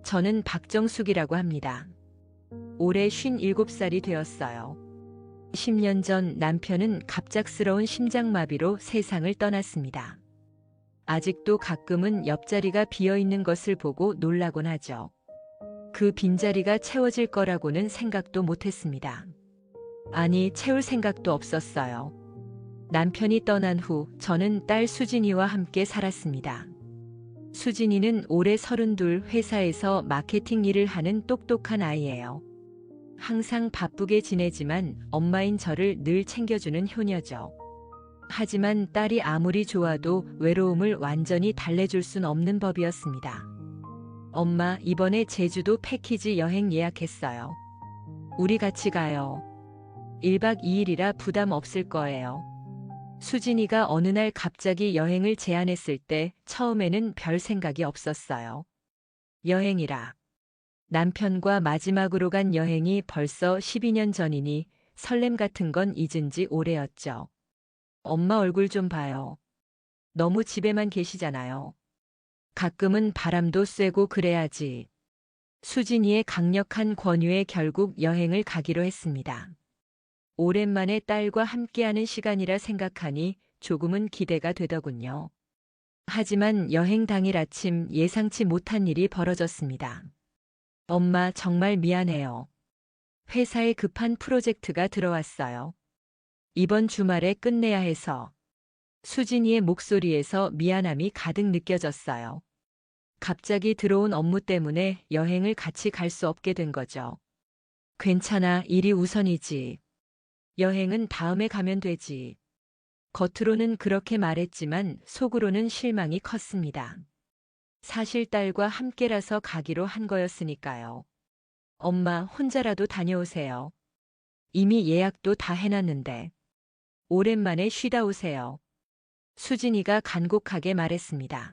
저는 박정숙이라고 합니다. 올해 57살이 되었어요. 10년 전 남편은 갑작스러운 심장마비로 세상을 떠났습니다. 아직도 가끔은 옆자리가 비어있는 것을 보고 놀라곤 하죠. 그 빈자리가 채워질 거라고는 생각도 못했습니다. 아니, 채울 생각도 없었어요. 남편이 떠난 후 저는 딸 수진이와 함께 살았습니다. 수진이는 올해 32, 회사에서 마케팅 일을 하는 똑똑한 아이예요. 항상 바쁘게 지내지만 엄마인 저를 늘 챙겨주는 효녀죠. 하지만 딸이 아무리 좋아도 외로움을 완전히 달래줄 순 없는 법이었습니다. 엄마, 이번에 제주도 패키지 여행 예약했어요. 우리 같이 가요. 1박 2일이라 부담 없을 거예요. 수진이가 어느 날 갑자기 여행을 제안했을 때 처음에는 별 생각이 없었어요. 여행이라. 남편과 마지막으로 간 여행이 벌써 12년 전이니 설렘 같은 건 잊은 지 오래였죠. 엄마 얼굴 좀 봐요. 너무 집에만 계시잖아요. 가끔은 바람도 쐬고 그래야지. 수진이의 강력한 권유에 결국 여행을 가기로 했습니다. 오랜만에 딸과 함께하는 시간이라 생각하니 조금은 기대가 되더군요. 하지만 여행 당일 아침 예상치 못한 일이 벌어졌습니다. 엄마, 정말 미안해요. 회사에 급한 프로젝트가 들어왔어요. 이번 주말에 끝내야 해서. 수진이의 목소리에서 미안함이 가득 느껴졌어요. 갑자기 들어온 업무 때문에 여행을 같이 갈 수 없게 된 거죠. 괜찮아, 일이 우선이지. 여행은 다음에 가면 되지. 겉으로는 그렇게 말했지만 속으로는 실망이 컸습니다. 사실 딸과 함께라서 가기로 한 거였으니까요. 엄마, 혼자라도 다녀오세요. 이미 예약도 다 해놨는데. 오랜만에 쉬다 오세요. 수진이가 간곡하게 말했습니다.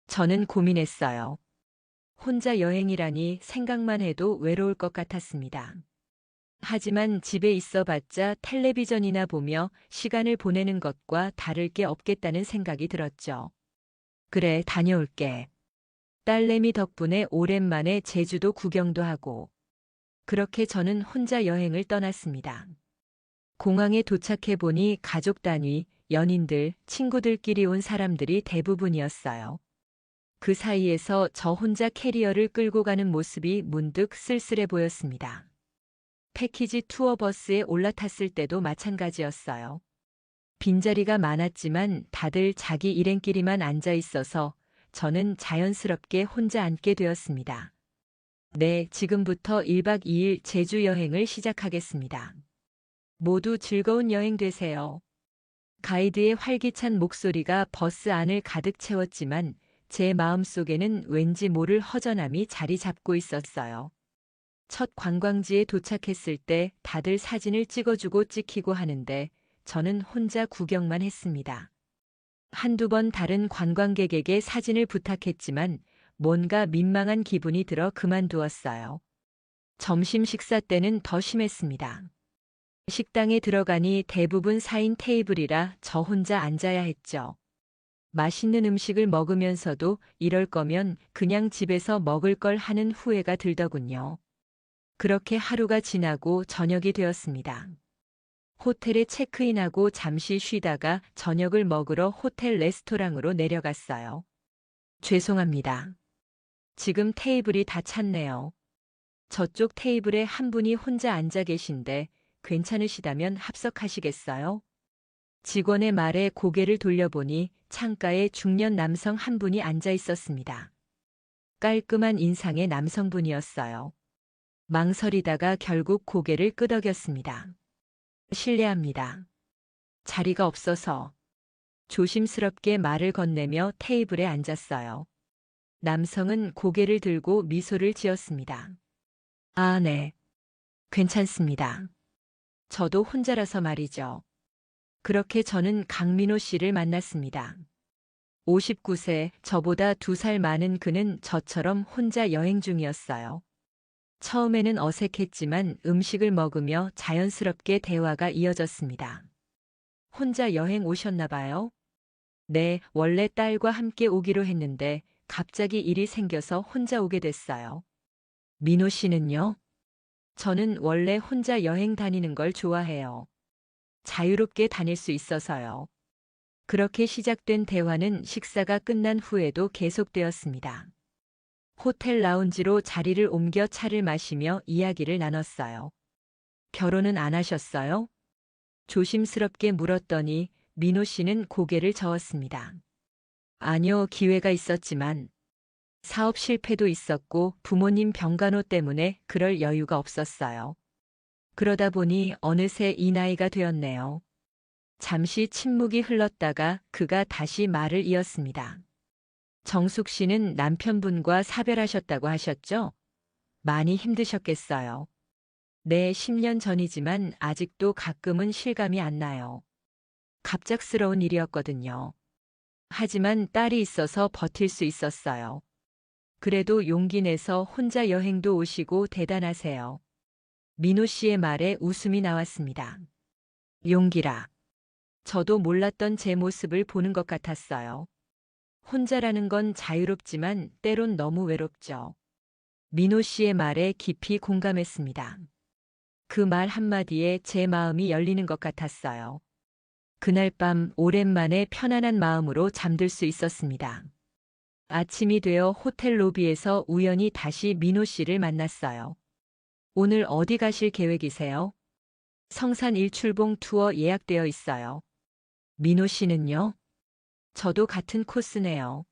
저는 고민했어요. 혼자 여행이라니 생각만 해도 외로울 것 같았습니다. 하지만 집에 있어봤자 텔레비전이나 보며 시간을 보내는 것과 다를 게 없겠다는 생각이 들었죠. 그래, 다녀올게. 딸내미 덕분에 오랜만에 제주도 구경도 하고. 그렇게 저는 혼자 여행을 떠났습니다. 공항에 도착해보니 가족 단위, 연인들, 친구들끼리 온 사람들이 대부분이었어요. 그 사이에서 저 혼자 캐리어를 끌고 가는 모습이 문득 쓸쓸해 보였습니다. 패키지 투어 버스에 올라탔을 때도 마찬가지였어요. 빈자리가 많았지만 다들 자기 일행끼리만 앉아 있어서 저는 자연스럽게 혼자 앉게 되었습니다. 네, 지금부터 1박 2일 제주 여행을 시작하겠습니다. 모두 즐거운 여행 되세요. 가이드의 활기찬 목소리가 버스 안을 가득 채웠지만 제 마음속에는 왠지 모를 허전함이 자리 잡고 있었어요. 첫 관광지에 도착했을 때 다들 사진을 찍어주고 찍히고 하는데 저는 혼자 구경만 했습니다. 한두 번 다른 관광객에게 사진을 부탁했지만 뭔가 민망한 기분이 들어 그만두었어요. 점심 식사 때는 더 심했습니다. 식당에 들어가니 대부분 4인 테이블이라 저 혼자 앉아야 했죠. 맛있는 음식을 먹으면서도 이럴 거면 그냥 집에서 먹을 걸 하는 후회가 들더군요. 그렇게 하루가 지나고 저녁이 되었습니다. 호텔에 체크인하고 잠시 쉬다가 저녁을 먹으러 호텔 레스토랑으로 내려갔어요. 죄송합니다. 지금 테이블이 다 찼네요. 저쪽 테이블에 한 분이 혼자 앉아 계신데 괜찮으시다면 합석하시겠어요? 직원의 말에 고개를 돌려보니 창가에 중년 남성 한 분이 앉아 있었습니다. 깔끔한 인상의 남성분이었어요. 망설이다가 결국 고개를 끄덕였습니다. 실례합니다. 자리가 없어서. 조심스럽게 말을 건네며 테이블에 앉았어요. 남성은 고개를 들고 미소를 지었습니다. 아, 네. 괜찮습니다. 저도 혼자라서 말이죠. 그렇게 저는 강민호 씨를 만났습니다. 59세, 저보다 2살 많은 그는 저처럼 혼자 여행 중이었어요. 처음에는 어색했지만 음식을 먹으며 자연스럽게 대화가 이어졌습니다. 혼자 여행 오셨나 봐요? 네, 원래 딸과 함께 오기로 했는데 갑자기 일이 생겨서 혼자 오게 됐어요. 민호 씨는요? 저는 원래 혼자 여행 다니는 걸 좋아해요. 자유롭게 다닐 수 있어서요. 그렇게 시작된 대화는 식사가 끝난 후에도 계속되었습니다. 호텔 라운지로 자리를 옮겨 차를 마시며 이야기를 나눴어요. 결혼은 안 하셨어요? 조심스럽게 물었더니 민호 씨는 고개를 저었습니다. 아니요, 기회가 있었지만 사업 실패도 있었고 부모님 병간호 때문에 그럴 여유가 없었어요. 그러다 보니 어느새 이 나이가 되었네요. 잠시 침묵이 흘렀다가 그가 다시 말을 이었습니다. 정숙 씨는 남편분과 사별하셨다고 하셨죠? 많이 힘드셨겠어요. 네, 10년 전이지만 아직도 가끔은 실감이 안 나요. 갑작스러운 일이었거든요. 하지만 딸이 있어서 버틸 수 있었어요. 그래도 용기 내서 혼자 여행도 오시고 대단하세요. 민호 씨의 말에 웃음이 나왔습니다. 용기라. 저도 몰랐던 제 모습을 보는 것 같았어요. 혼자라는 건 자유롭지만 때론 너무 외롭죠. 민호 씨의 말에 깊이 공감했습니다. 그 말 한마디에 제 마음이 열리는 것 같았어요. 그날 밤 오랜만에 편안한 마음으로 잠들 수 있었습니다. 아침이 되어 호텔 로비에서 우연히 다시 민호 씨를 만났어요. 오늘 어디 가실 계획이세요? 성산 일출봉 투어 예약되어 있어요. 민호 씨는요? 저도 같은 코스네요.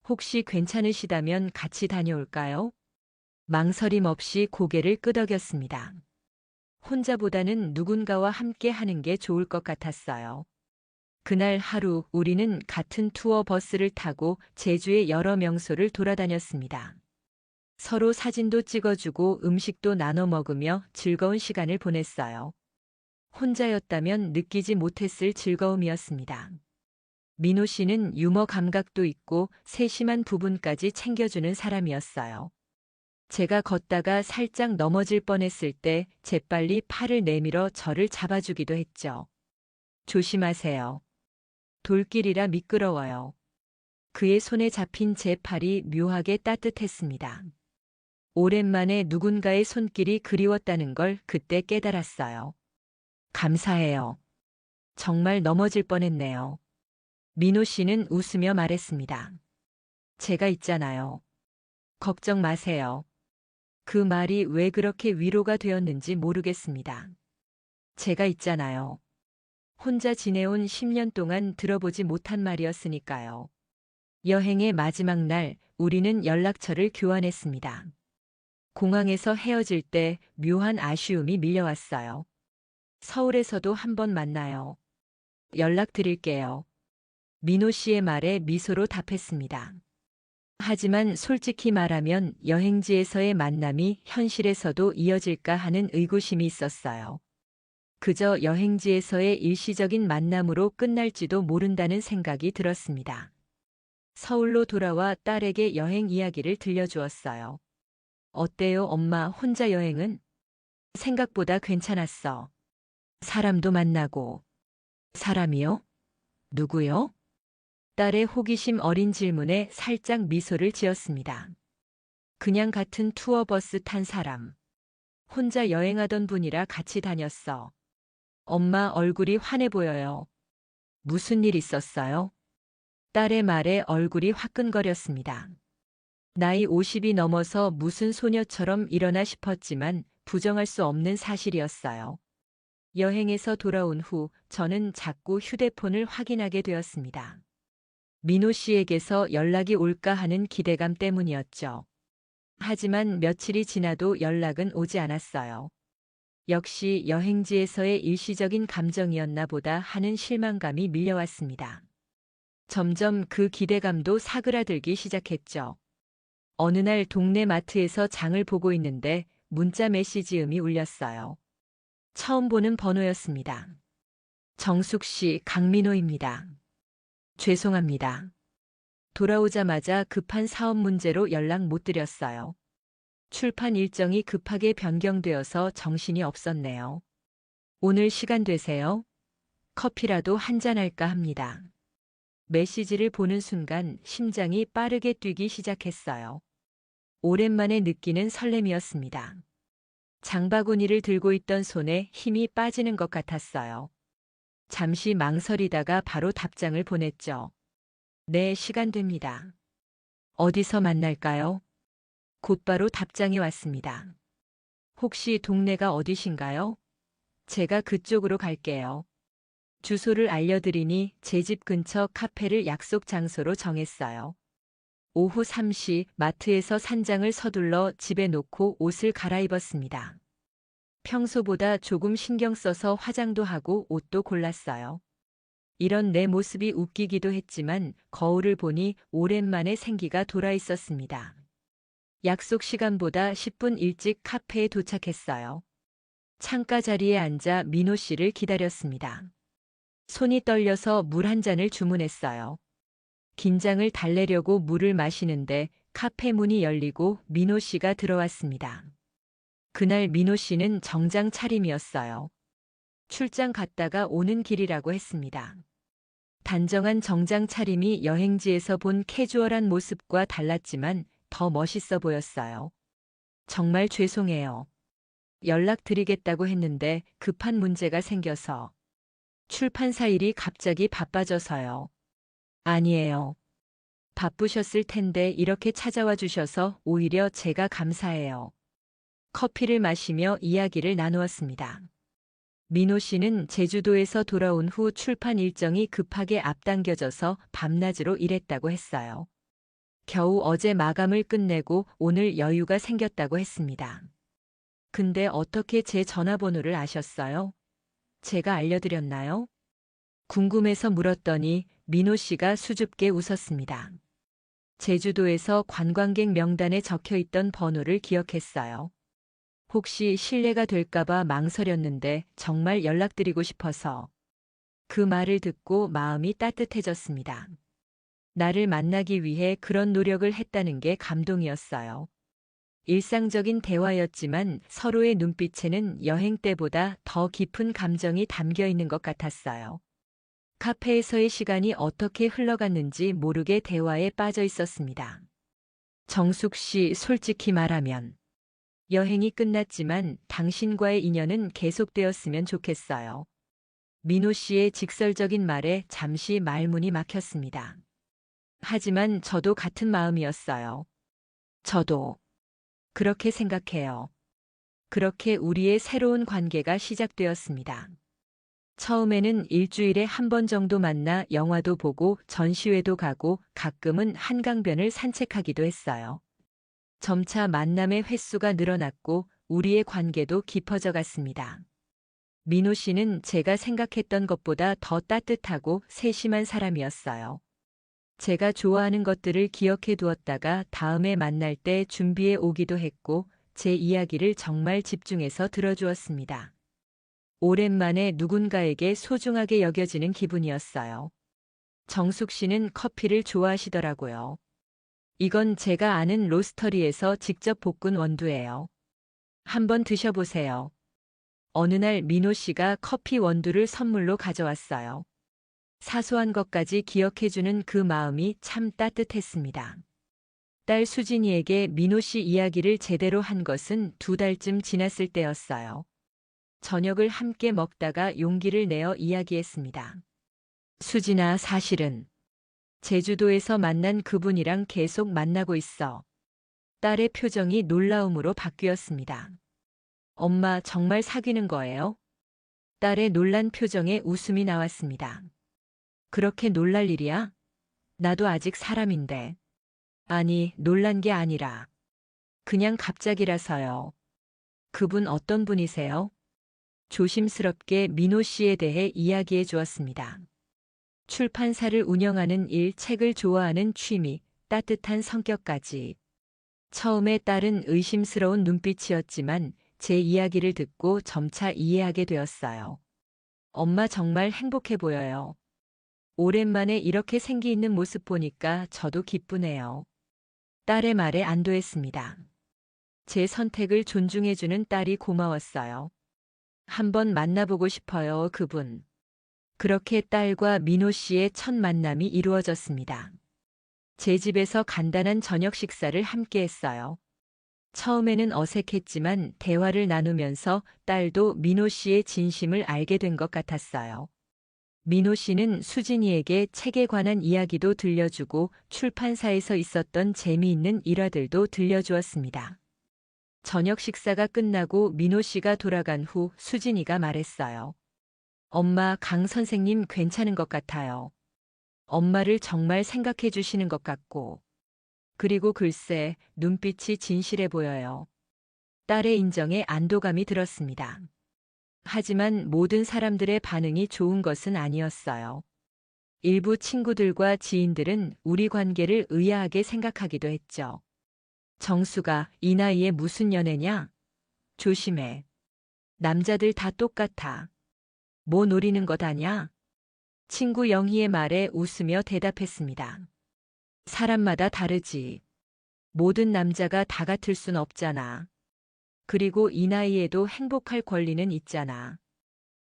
혹시 괜찮으시다면 같이 다녀올까요? 망설임 없이 고개를 끄덕였습니다. 혼자보다는 누군가와 함께 하는 게 좋을 것 같았어요. 그날 하루 우리는 같은 투어 버스를 타고 제주의 여러 명소를 돌아다녔습니다. 서로 사진도 찍어주고 음식도 나눠 먹으며 즐거운 시간을 보냈어요. 혼자였다면 느끼지 못했을 즐거움이었습니다. 민호 씨는 유머 감각도 있고 세심한 부분까지 챙겨주는 사람이었어요. 제가 걷다가 살짝 넘어질 뻔했을 때 재빨리 팔을 내밀어 저를 잡아주기도 했죠. 조심하세요. 돌길이라 미끄러워요. 그의 손에 잡힌 제 팔이 묘하게 따뜻했습니다. 오랜만에 누군가의 손길이 그리웠다는 걸 그때 깨달았어요. 감사해요. 정말 넘어질 뻔했네요. 민호 씨는 웃으며 말했습니다. 제가 있잖아요. 걱정 마세요. 그 말이 왜 그렇게 위로가 되었는지 모르겠습니다. 제가 있잖아요. 혼자 지내온 10년 동안 들어보지 못한 말이었으니까요. 여행의 마지막 날 우리는 연락처를 교환했습니다. 공항에서 헤어질 때 묘한 아쉬움이 밀려왔어요. 서울에서도 한번 만나요. 연락드릴게요. 민호 씨의 말에 미소로 답했습니다. 하지만 솔직히 말하면 여행지에서의 만남이 현실에서도 이어질까 하는 의구심이 있었어요. 그저 여행지에서의 일시적인 만남으로 끝날지도 모른다는 생각이 들었습니다. 서울로 돌아와 딸에게 여행 이야기를 들려주었어요. 어때요, 엄마, 혼자 여행은? 생각보다 괜찮았어. 사람도 만나고. 사람이요? 누구요? 딸의 호기심 어린 질문에 살짝 미소를 지었습니다. 그냥 같은 투어버스 탄 사람. 혼자 여행하던 분이라 같이 다녔어. 엄마 얼굴이 환해 보여요. 무슨 일 있었어요? 딸의 말에 얼굴이 화끈거렸습니다. 나이 50이 넘어서 무슨 소녀처럼 일어나 싶었지만 부정할 수 없는 사실이었어요. 여행에서 돌아온 후 저는 자꾸 휴대폰을 확인하게 되었습니다. 민호 씨에게서 연락이 올까 하는 기대감 때문이었죠. 하지만 며칠이 지나도 연락은 오지 않았어요. 역시 여행지에서의 일시적인 감정이었나 보다 하는 실망감이 밀려왔습니다. 점점 그 기대감도 사그라들기 시작했죠. 어느 날 동네 마트에서 장을 보고 있는데 문자 메시지음이 울렸어요. 처음 보는 번호였습니다. 정숙 씨, 강민호입니다. 죄송합니다. 돌아오자마자 급한 사업 문제로 연락 못 드렸어요. 출판 일정이 급하게 변경되어서 정신이 없었네요. 오늘 시간 되세요? 커피라도 한잔 할까 합니다. 메시지를 보는 순간 심장이 빠르게 뛰기 시작했어요. 오랜만에 느끼는 설렘이었습니다. 장바구니를 들고 있던 손에 힘이 빠지는 것 같았어요. 잠시 망설이다가 바로 답장을 보냈죠. 네, 시간 됩니다. 어디서 만날까요? 곧바로 답장이 왔습니다. 혹시 동네가 어디신가요? 제가 그쪽으로 갈게요. 주소를 알려드리니 제 집 근처 카페를 약속 장소로 정했어요. 오후 3시 마트에서 산장을 서둘러 집에 놓고 옷을 갈아입었습니다. 평소보다 조금 신경 써서 화장도 하고 옷도 골랐어요. 이런 내 모습이 웃기기도 했지만 거울을 보니 오랜만에 생기가 돌아 있었습니다. 약속 시간보다 10분 일찍 카페에 도착했어요. 창가 자리에 앉아 민호 씨를 기다렸습니다. 손이 떨려서 물 한 잔을 주문했어요. 긴장을 달래려고 물을 마시는데 카페 문이 열리고 민호 씨가 들어왔습니다. 그날 민호 씨는 정장 차림이었어요. 출장 갔다가 오는 길이라고 했습니다. 단정한 정장 차림이 여행지에서 본 캐주얼한 모습과 달랐지만 더 멋있어 보였어요. 정말 죄송해요. 연락드리겠다고 했는데 급한 문제가 생겨서. 출판사 일이 갑자기 바빠져서요. 아니에요. 바쁘셨을 텐데 이렇게 찾아와 주셔서 오히려 제가 감사해요. 커피를 마시며 이야기를 나누었습니다. 민호 씨는 제주도에서 돌아온 후 출판 일정이 급하게 앞당겨져서 밤낮으로 일했다고 했어요. 겨우 어제 마감을 끝내고 오늘 여유가 생겼다고 했습니다. 근데 어떻게 제 전화번호를 아셨어요? 제가 알려드렸나요? 궁금해서 물었더니 민호 씨가 수줍게 웃었습니다. 제주도에서 관광객 명단에 적혀 있던 번호를 기억했어요. 혹시 실례가 될까봐 망설였는데 정말 연락드리고 싶어서. 그 말을 듣고 마음이 따뜻해졌습니다. 나를 만나기 위해 그런 노력을 했다는 게 감동이었어요. 일상적인 대화였지만 서로의 눈빛에는 여행 때보다 더 깊은 감정이 담겨 있는 것 같았어요. 카페에서의 시간이 어떻게 흘러갔는지 모르게 대화에 빠져 있었습니다. 정숙 씨, 솔직히 말하면 여행이 끝났지만 당신과의 인연은 계속되었으면 좋겠어요. 민호 씨의 직설적인 말에 잠시 말문이 막혔습니다. 하지만 저도 같은 마음이었어요. 저도 그렇게 생각해요. 그렇게 우리의 새로운 관계가 시작되었습니다. 처음에는 일주일에 한 번 정도 만나 영화도 보고 전시회도 가고 가끔은 한강변을 산책하기도 했어요. 점차 만남의 횟수가 늘어났고 우리의 관계도 깊어져 갔습니다. 민호 씨는 제가 생각했던 것보다 더 따뜻하고 세심한 사람이었어요. 제가 좋아하는 것들을 기억해 두었다가 다음에 만날 때 준비해 오기도 했고 제 이야기를 정말 집중해서 들어주었습니다. 오랜만에 누군가에게 소중하게 여겨지는 기분이었어요. 정숙 씨는 커피를 좋아하시더라고요. 이건 제가 아는 로스터리에서 직접 볶은 원두예요. 한번 드셔보세요. 어느 날 민호 씨가 커피 원두를 선물로 가져왔어요. 사소한 것까지 기억해주는 그 마음이 참 따뜻했습니다. 딸 수진이에게 민호 씨 이야기를 제대로 한 것은 2달쯤 지났을 때였어요. 저녁을 함께 먹다가 용기를 내어 이야기했습니다. 수진아, 사실은 제주도에서 만난 그분이랑 계속 만나고 있어. 딸의 표정이 놀라움으로 바뀌었습니다. 엄마, 정말 사귀는 거예요? 딸의 놀란 표정에 웃음이 나왔습니다. 그렇게 놀랄 일이야? 나도 아직 사람인데. 아니, 놀란 게 아니라. 그냥 갑자기라서요. 그분 어떤 분이세요? 조심스럽게 민호 씨에 대해 이야기해 주었습니다. 출판사를 운영하는 일, 책을 좋아하는 취미, 따뜻한 성격까지. 처음에 딸은 의심스러운 눈빛이었지만 제 이야기를 듣고 점차 이해하게 되었어요. 엄마 정말 행복해 보여요. 오랜만에 이렇게 생기 있는 모습 보니까 저도 기쁘네요. 딸의 말에 안도했습니다. 제 선택을 존중해주는 딸이 고마웠어요. 한번 만나보고 싶어요, 그분. 그렇게 딸과 민호 씨의 첫 만남이 이루어졌습니다. 제 집에서 간단한 저녁 식사를 함께 했어요. 처음에는 어색했지만 대화를 나누면서 딸도 민호 씨의 진심을 알게 된 것 같았어요. 민호 씨는 수진이에게 책에 관한 이야기도 들려주고 출판사에서 있었던 재미있는 일화들도 들려주었습니다. 저녁 식사가 끝나고 민호 씨가 돌아간 후 수진이가 말했어요. 엄마, 강 선생님 괜찮은 것 같아요. 엄마를 정말 생각해 주시는 것 같고. 그리고 글쎄, 눈빛이 진실해 보여요. 딸의 인정에 안도감이 들었습니다. 하지만 모든 사람들의 반응이 좋은 것은 아니었어요. 일부 친구들과 지인들은 우리 관계를 의아하게 생각하기도 했죠. 정수가 이 나이에 무슨 연애냐? 조심해. 남자들 다 똑같아. 뭐 노리는 것 아냐? 친구 영희의 말에 웃으며 대답했습니다. 사람마다 다르지. 모든 남자가 다 같을 순 없잖아. 그리고 이 나이에도 행복할 권리는 있잖아.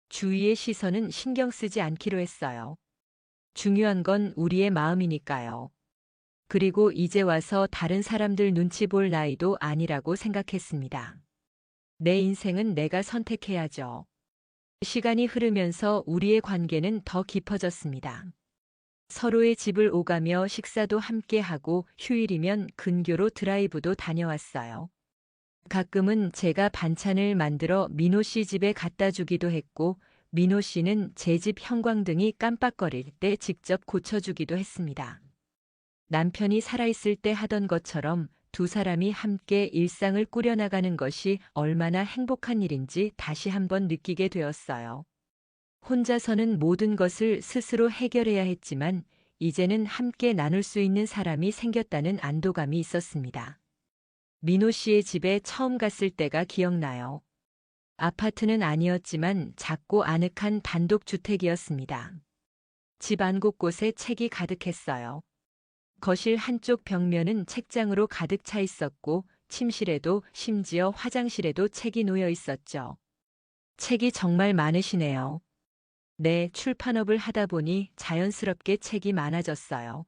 주위의 시선은 신경 쓰지 않기로 했어요. 중요한 건 우리의 마음이니까요. 그리고 이제 와서 다른 사람들 눈치 볼 나이도 아니라고 생각했습니다. 내 인생은 내가 선택해야죠. 시간이 흐르면서 우리의 관계는 더 깊어졌습니다. 서로의 집을 오가며 식사도 함께 하고 휴일이면 근교로 드라이브도 다녀왔어요. 가끔은 제가 반찬을 만들어 민호 씨 집에 갖다 주기도 했고, 민호 씨는 제 집 형광등이 깜빡거릴 때 직접 고쳐주기도 했습니다. 남편이 살아있을 때 하던 것처럼 두 사람이 함께 일상을 꾸려나가는 것이 얼마나 행복한 일인지 다시 한번 느끼게 되었어요. 혼자서는 모든 것을 스스로 해결해야 했지만 이제는 함께 나눌 수 있는 사람이 생겼다는 안도감이 있었습니다. 민호 씨의 집에 처음 갔을 때가 기억나요. 아파트는 아니었지만 작고 아늑한 단독주택이었습니다. 집 안 곳곳에 책이 가득했어요. 거실 한쪽 벽면은 책장으로 가득 차 있었고 침실에도 심지어 화장실에도 책이 놓여 있었죠. 책이 정말 많으시네요. 네, 출판업을 하다 보니 자연스럽게 책이 많아졌어요.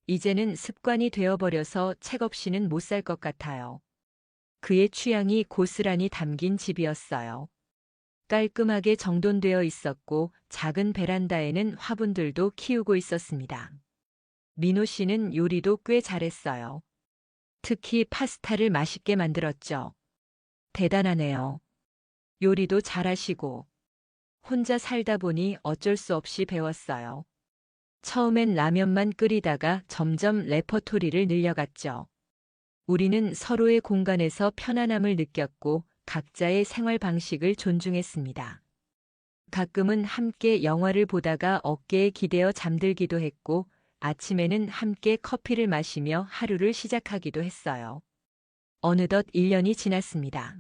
이제는 습관이 되어버려서 책 없이는 못 살 것 같아요. 그의 취향이 고스란히 담긴 집이었어요. 깔끔하게 정돈되어 있었고 작은 베란다에는 화분들도 키우고 있었습니다. 민호 씨는 요리도 꽤 잘했어요. 특히 파스타를 맛있게 만들었죠. 대단하네요. 요리도 잘하시고. 혼자 살다 보니 어쩔 수 없이 배웠어요. 처음엔 라면만 끓이다가 점점 레퍼토리를 늘려갔죠. 우리는 서로의 공간에서 편안함을 느꼈고 각자의 생활 방식을 존중했습니다. 가끔은 함께 영화를 보다가 어깨에 기대어 잠들기도 했고 아침에는 함께 커피를 마시며 하루를 시작하기도 했어요. 어느덧 1년이 지났습니다.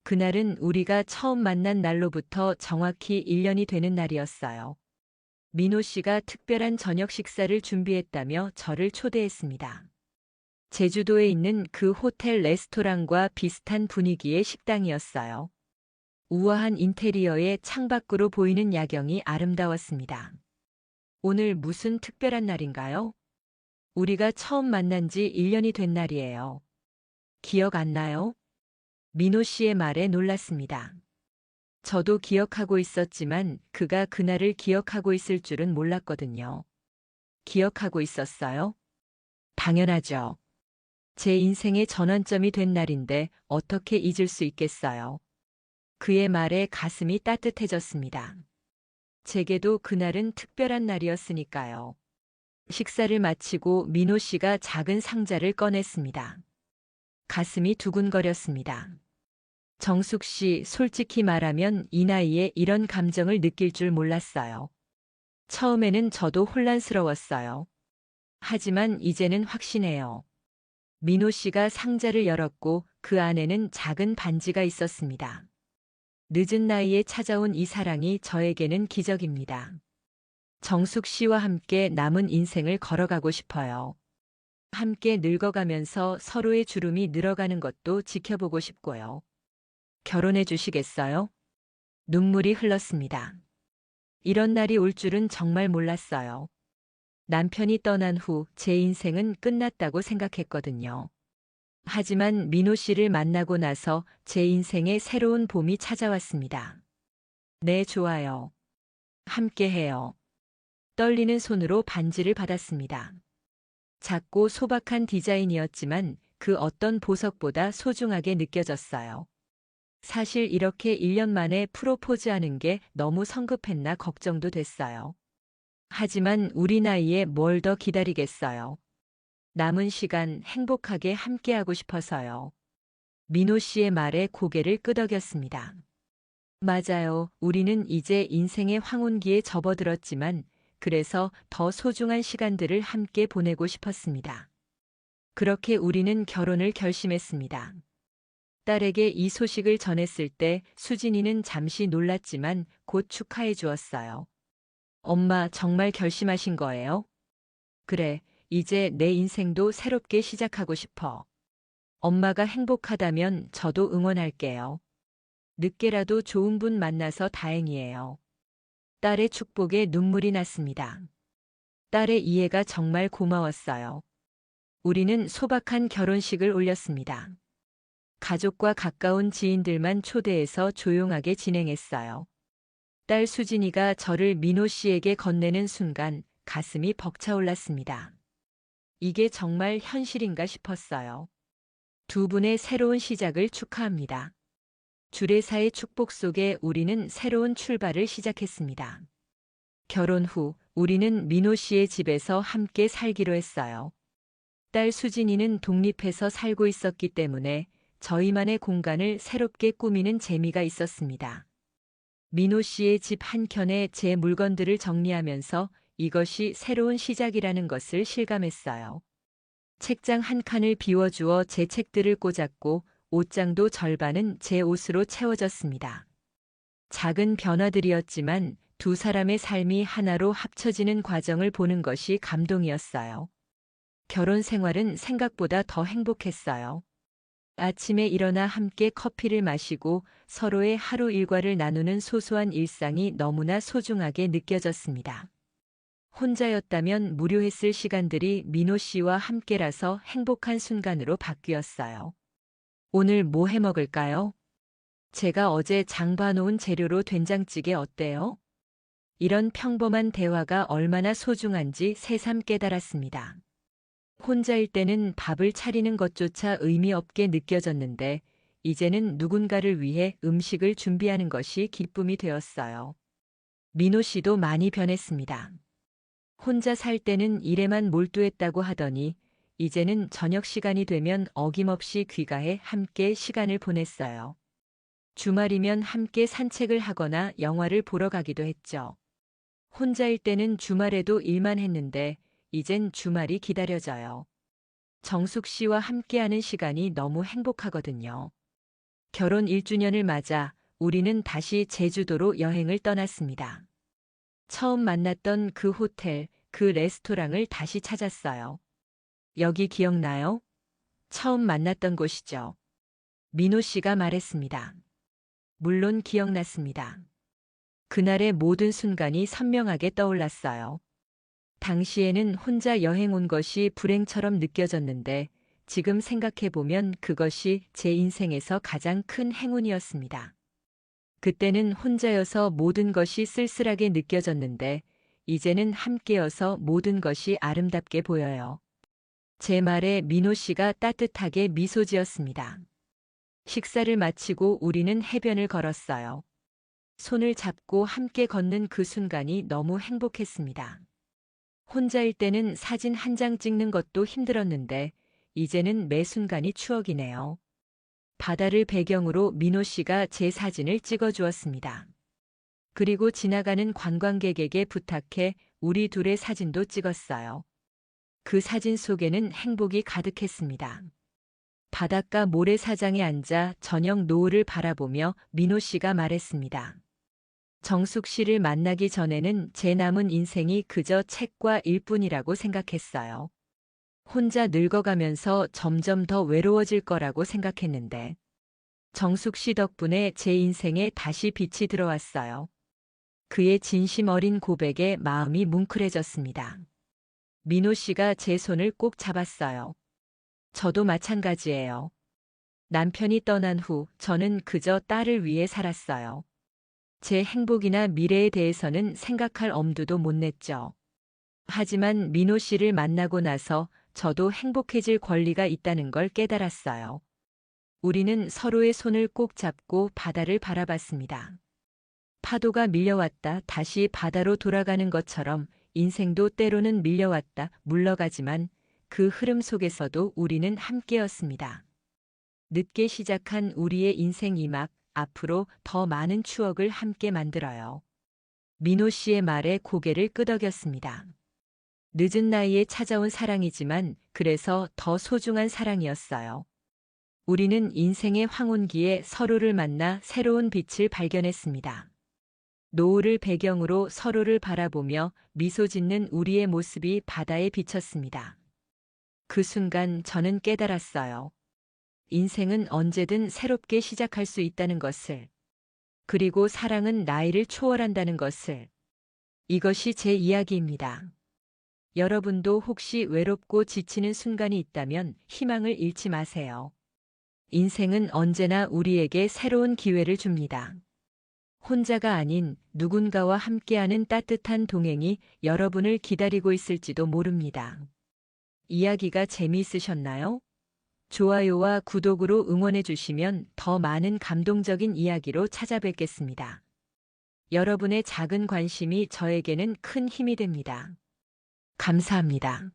그날은 우리가 처음 만난 날로부터 정확히 1년이 되는 날이었어요. 민호 씨가 특별한 저녁 식사를 준비했다며 저를 초대했습니다. 제주도에 있는 그 호텔 레스토랑과 비슷한 분위기의 식당이었어요. 우아한 인테리어에 창밖으로 보이는 야경이 아름다웠습니다. 오늘 무슨 특별한 날인가요? 우리가 처음 만난 지 1년이 된 날이에요. 기억 안 나요? 민호 씨의 말에 놀랐습니다. 저도 기억하고 있었지만 그가 그날을 기억하고 있을 줄은 몰랐거든요. 기억하고 있었어요? 당연하죠. 제 인생의 전환점이 된 날인데 어떻게 잊을 수 있겠어요. 그의 말에 가슴이 따뜻해졌습니다. 제게도 그날은 특별한 날이었으니까요. 식사를 마치고 민호 씨가 작은 상자를 꺼냈습니다. 가슴이 두근거렸습니다. 정숙 씨, 솔직히 말하면 이 나이에 이런 감정을 느낄 줄 몰랐어요. 처음에는 저도 혼란스러웠어요. 하지만 이제는 확신해요. 민호 씨가 상자를 열었고 그 안에는 작은 반지가 있었습니다. 늦은 나이에 찾아온 이 사랑이 저에게는 기적입니다. 정숙 씨와 함께 남은 인생을 걸어가고 싶어요. 함께 늙어가면서 서로의 주름이 늘어가는 것도 지켜보고 싶고요. 결혼해 주시겠어요? 눈물이 흘렀습니다. 이런 날이 올 줄은 정말 몰랐어요. 남편이 떠난 후 제 인생은 끝났다고 생각했거든요. 하지만 민호 씨를 만나고 나서 제 인생에 새로운 봄이 찾아왔습니다. 네, 좋아요. 함께해요. 떨리는 손으로 반지를 받았습니다. 작고 소박한 디자인이었지만 그 어떤 보석보다 소중하게 느껴졌어요. 사실 이렇게 1년 만에 프로포즈하는 게 너무 성급했나 걱정도 됐어요. 하지만 우리 나이에 뭘 더 기다리겠어요. 남은 시간 행복하게 함께하고 싶어서요. 민호 씨의 말에 고개를 끄덕였습니다. 맞아요. 우리는 이제 인생의 황혼기에 접어들었지만 그래서 더 소중한 시간들을 함께 보내고 싶었습니다. 그렇게 우리는 결혼을 결심했습니다. 딸에게 이 소식을 전했을 때 수진이는 잠시 놀랐지만 곧 축하해 주었어요. 엄마, 정말 결심하신 거예요? 그래, 이제 내 인생도 새롭게 시작하고 싶어. 엄마가 행복하다면 저도 응원할게요. 늦게라도 좋은 분 만나서 다행이에요. 딸의 축복에 눈물이 났습니다. 딸의 이해가 정말 고마웠어요. 우리는 소박한 결혼식을 올렸습니다. 가족과 가까운 지인들만 초대해서 조용하게 진행했어요. 딸 수진이가 저를 민호 씨에게 건네는 순간 가슴이 벅차올랐습니다. 이게 정말 현실인가 싶었어요. 두 분의 새로운 시작을 축하합니다. 주례사의 축복 속에 우리는 새로운 출발을 시작했습니다. 결혼 후 우리는 민호 씨의 집에서 함께 살기로 했어요. 딸 수진이는 독립해서 살고 있었기 때문에 저희만의 공간을 새롭게 꾸미는 재미가 있었습니다. 민호 씨의 집 한켠에 제 물건들을 정리하면서 이것이 새로운 시작이라는 것을 실감했어요. 책장 한 칸을 비워주어 제 책들을 꽂았고 옷장도 절반은 제 옷으로 채워졌습니다. 작은 변화들이었지만 두 사람의 삶이 하나로 합쳐지는 과정을 보는 것이 감동이었어요. 결혼 생활은 생각보다 더 행복했어요. 아침에 일어나 함께 커피를 마시고 서로의 하루 일과를 나누는 소소한 일상이 너무나 소중하게 느껴졌습니다. 혼자였다면 무료했을 시간들이 민호 씨와 함께라서 행복한 순간으로 바뀌었어요. 오늘 뭐 해 먹을까요? 제가 어제 장봐놓은 재료로 된장찌개 어때요? 이런 평범한 대화가 얼마나 소중한지 새삼 깨달았습니다. 혼자일 때는 밥을 차리는 것조차 의미 없게 느껴졌는데 이제는 누군가를 위해 음식을 준비하는 것이 기쁨이 되었어요. 민호 씨도 많이 변했습니다. 혼자 살 때는 일에만 몰두했다고 하더니 이제는 저녁 시간이 되면 어김없이 귀가해 함께 시간을 보냈어요. 주말이면 함께 산책을 하거나 영화를 보러 가기도 했죠. 혼자일 때는 주말에도 일만 했는데 이젠 주말이 기다려져요. 정숙 씨와 함께하는 시간이 너무 행복하거든요. 결혼 1주년을 맞아 우리는 다시 제주도로 여행을 떠났습니다. 처음 만났던 그 호텔, 그 레스토랑을 다시 찾았어요. 여기 기억나요? 처음 만났던 곳이죠. 민호 씨가 말했습니다. 물론 기억났습니다. 그날의 모든 순간이 선명하게 떠올랐어요. 당시에는 혼자 여행 온 것이 불행처럼 느껴졌는데 지금 생각해보면 그것이 제 인생에서 가장 큰 행운이었습니다. 그때는 혼자여서 모든 것이 쓸쓸하게 느껴졌는데 이제는 함께여서 모든 것이 아름답게 보여요. 제 말에 민호 씨가 따뜻하게 미소 지었습니다. 식사를 마치고 우리는 해변을 걸었어요. 손을 잡고 함께 걷는 그 순간이 너무 행복했습니다. 혼자일 때는 사진 한 장 찍는 것도 힘들었는데 이제는 매 순간이 추억이네요. 바다를 배경으로 민호 씨가 제 사진을 찍어주었습니다. 그리고 지나가는 관광객에게 부탁해 우리 둘의 사진도 찍었어요. 그 사진 속에는 행복이 가득했습니다. 바닷가 모래사장에 앉아 저녁 노을을 바라보며 민호 씨가 말했습니다. 정숙 씨를 만나기 전에는 제 남은 인생이 그저 책과 일뿐이라고 생각했어요. 혼자 늙어가면서 점점 더 외로워질 거라고 생각했는데 정숙 씨 덕분에 제 인생에 다시 빛이 들어왔어요. 그의 진심 어린 고백에 마음이 뭉클해졌습니다. 민호 씨가 제 손을 꼭 잡았어요. 저도 마찬가지예요. 남편이 떠난 후 저는 그저 딸을 위해 살았어요. 제 행복이나 미래에 대해서는 생각할 엄두도 못 냈죠. 하지만 민호 씨를 만나고 나서 저도 행복해질 권리가 있다는 걸 깨달았어요. 우리는 서로의 손을 꼭 잡고 바다를 바라봤습니다. 파도가 밀려왔다 다시 바다로 돌아가는 것처럼 인생도 때로는 밀려왔다 물러가지만 그 흐름 속에서도 우리는 함께였습니다. 늦게 시작한 우리의 인생 이막 앞으로 더 많은 추억을 함께 만들어요. 민호 씨의 말에 고개를 끄덕였습니다. 늦은 나이에 찾아온 사랑이지만 그래서 더 소중한 사랑이었어요. 우리는 인생의 황혼기에 서로를 만나 새로운 빛을 발견했습니다. 노을을 배경으로 서로를 바라보며 미소 짓는 우리의 모습이 바다에 비쳤습니다. 그 순간 저는 깨달았어요. 인생은 언제든 새롭게 시작할 수 있다는 것을, 그리고 사랑은 나이를 초월한다는 것을. 이것이 제 이야기입니다. 여러분도 혹시 외롭고 지치는 순간이 있다면 희망을 잃지 마세요. 인생은 언제나 우리에게 새로운 기회를 줍니다. 혼자가 아닌 누군가와 함께하는 따뜻한 동행이 여러분을 기다리고 있을지도 모릅니다. 이야기가 재미있으셨나요? 좋아요와 구독으로 응원해 주시면 더 많은 감동적인 이야기로 찾아뵙겠습니다. 여러분의 작은 관심이 저에게는 큰 힘이 됩니다. 감사합니다.